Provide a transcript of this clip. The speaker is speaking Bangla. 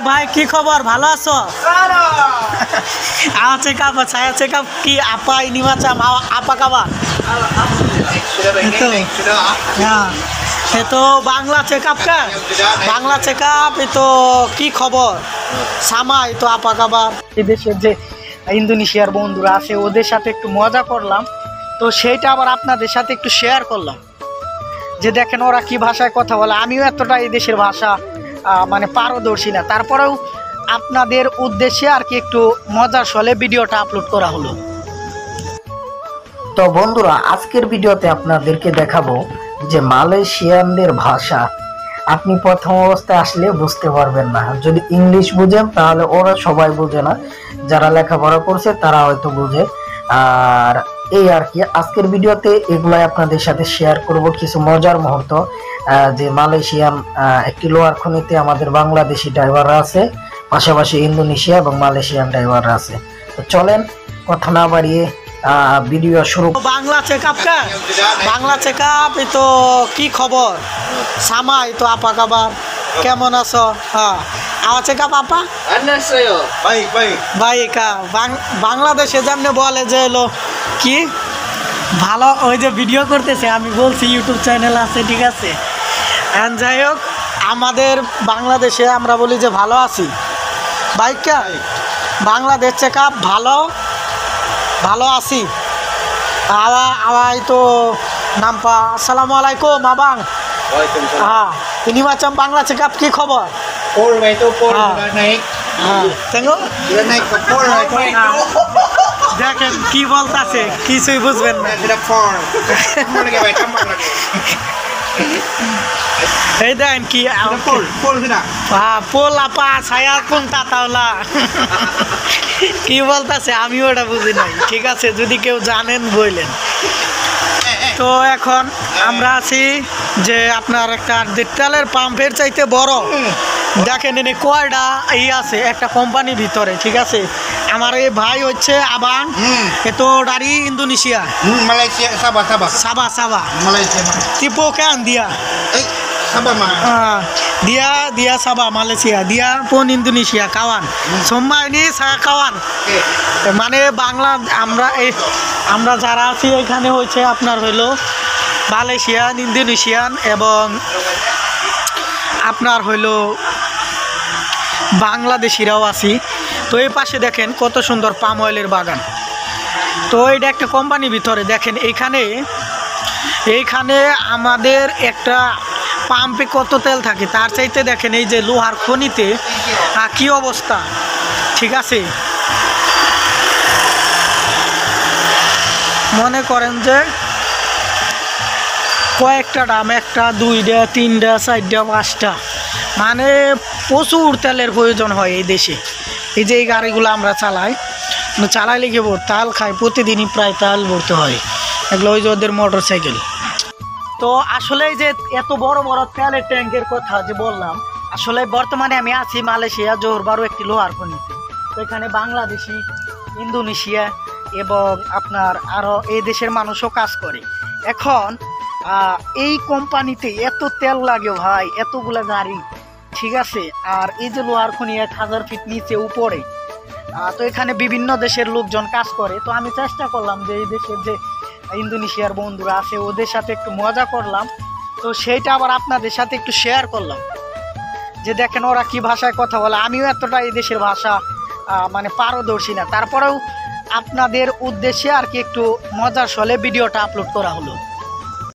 ভাই কি খবর ভালো আছো চেকআপ saya চেকআপ কি apa ini macam apa kabar itu Bangla checkup kan Bangla checkup itu কি খবর sama itu apa kabar দেশের যে ইন্দোনেশিয়ার বন্ধুরা আছে ওদের সাথে একটু মজা করলাম তো সেইটা আবার আপনাদের সাথে একটু শেয়ার করলাম যে দেখেন ওরা কি ভাষায় কথা বলে আমিও এতটা এই দেশের ভাষা মানে পারদর্শী না তারপরেও আপনাদের উদ্দেশ্যে আর কি একটু মজার ছলে ভিডিওটা আপলোড করা হলো। তো বন্ধুরা আজকের ভিডিওতে আপনাদেরকে দেখাবো যে মালয়েশিয়ানদের ভাষা আপনি প্রথম অবস্থায় আসলে বুঝতে পারবেন না, যদি ইংলিশ বুঝেন তাহলে ওরা সবাই বুঝে না, যারা লেখাপড়া করছে তারা হয়তো বুঝে। আর এই আর কি আজকের ভিডিওতে এগুলাই আপনাদের সাথে শেয়ার করব কিছু মজার মুহূর্ত। যে মালয়েশিয়ান একটি লোহার খনিতে আমাদের বাংলাদেশি ড্রাইভাররা আছে, পাশাপাশি ইন্দোনেশিয়া এবং মালয়েশিয়ান ড্রাইভাররা আছে। তো চলেন কথা না বাড়িয়ে ভিডিও শুরু। Bangla checkup kan Bangla checkup itu কি খবর sama itu apa kabar কেমন আছো আমার চেকআপ আপা baik বাংলাদেশে যেমনি বলে যে হলো কি ভালো ওই যে ভিডিও করতেছে আমি বলছি ইউটিউব চ্যানেল আছে ঠিক আছে যাই হোক আমাদের বাংলাদেশে আমরা বলি যে ভালো আছি বাইকা বাংলাদেশ চেকআপ ভালো ভালো আছি awak itu nampak assalamualaikum abang ini macam Bangla checkup কি খবর pol itu pol udah naik tengok udah naik ke pol দেখেন কি বলতাছে কিছুই বুঝবেন না sudah pol lagi baik tambah lagi এই দেখেন কি pol sudah পোল আপা saya pun tak tahu lah কি বলতাছে আমি ওটা বুঝি নাই ঠিক আছে যদি কেউ জানেন বললেন। তো এখন আমরা আছি যে আপনার একটা তেলের পাম্পের চাইতে বড় দেখেন এনে কয়টা এই আছে একটা কোম্পানির ভিতরে ঠিক আছে আমার এই ভাই হচ্ছে আবাং itu dari Indonesia Malaysia Sabah Malaysia tipe kan dia Sabah mah dia Sabah Malaysia dia pun Indonesia kawan semua ini saya kawan মানে বাংলা আমরা যারা আছি এখানে হচ্ছে আপনার হইলো মালয়েশিয়ান ইন্দোনেশিয়ান এবং আপনার হইলো বাংলাদেশিরাও আছি। তো এই পাশে দেখেন কত সুন্দর পাম অয়েলের বাগান। তো এটা একটা কোম্পানির ভিতরে দেখেন এইখানে আমাদের একটা পাম্পে কত তেল থাকে তার চাইতে দেখেন এই যে লোহার খনিতে কি অবস্থা ঠিক আছে মনে করেন যে কয়েকটা ডাম একটা দুইটা তিনটা চারটা পাঁচটা মানে প্রচুর তেলের প্রয়োজন হয় এই দেশে। এই যে এই গাড়িগুলো আমরা চালাইলে কি তেল খাই প্রতিদিনই প্রায় তেল ভরতে হয় এগুলো ওই যে ওদের মোটর সাইকেল। তো আসলে যে এত বড় বড় তেলের ট্যাঙ্কের কথা যে বললাম আসলে বর্তমানে আমি আছি মালয়েশিয়া জোহরবারু একটি লোহার খনিতে। তো এখানে বাংলাদেশি ইন্দোনেশিয়া এবং আপনার আরও এই দেশের মানুষও কাজ করে। এখন এই কোম্পানিতে এত তেল লাগে ভাই এতগুলো গাড়ি ঠিক আছে আর এই যে লোহার খনি 1000 ফিট নিচে উপরে তো এখানে বিভিন্ন দেশের লোকজন কাজ করে। তো আমি চেষ্টা করলাম যে এই দেশের যে ইন্দোনেশিয়ার বন্ধুরা আছে ওদের সাথে একটু মজা করলাম তো সেইটা আবার আপনাদের সাথে একটু শেয়ার করলাম যে দেখেন ওরা কি ভাষায় কথা বলে আমিও এতটা এই দেশের ভাষা মানে পারদর্শী না তারপরেও আপনাদের উদ্দেশ্যে আর কি একটু মজার ছলে ভিডিওটা আপলোড করা হলো।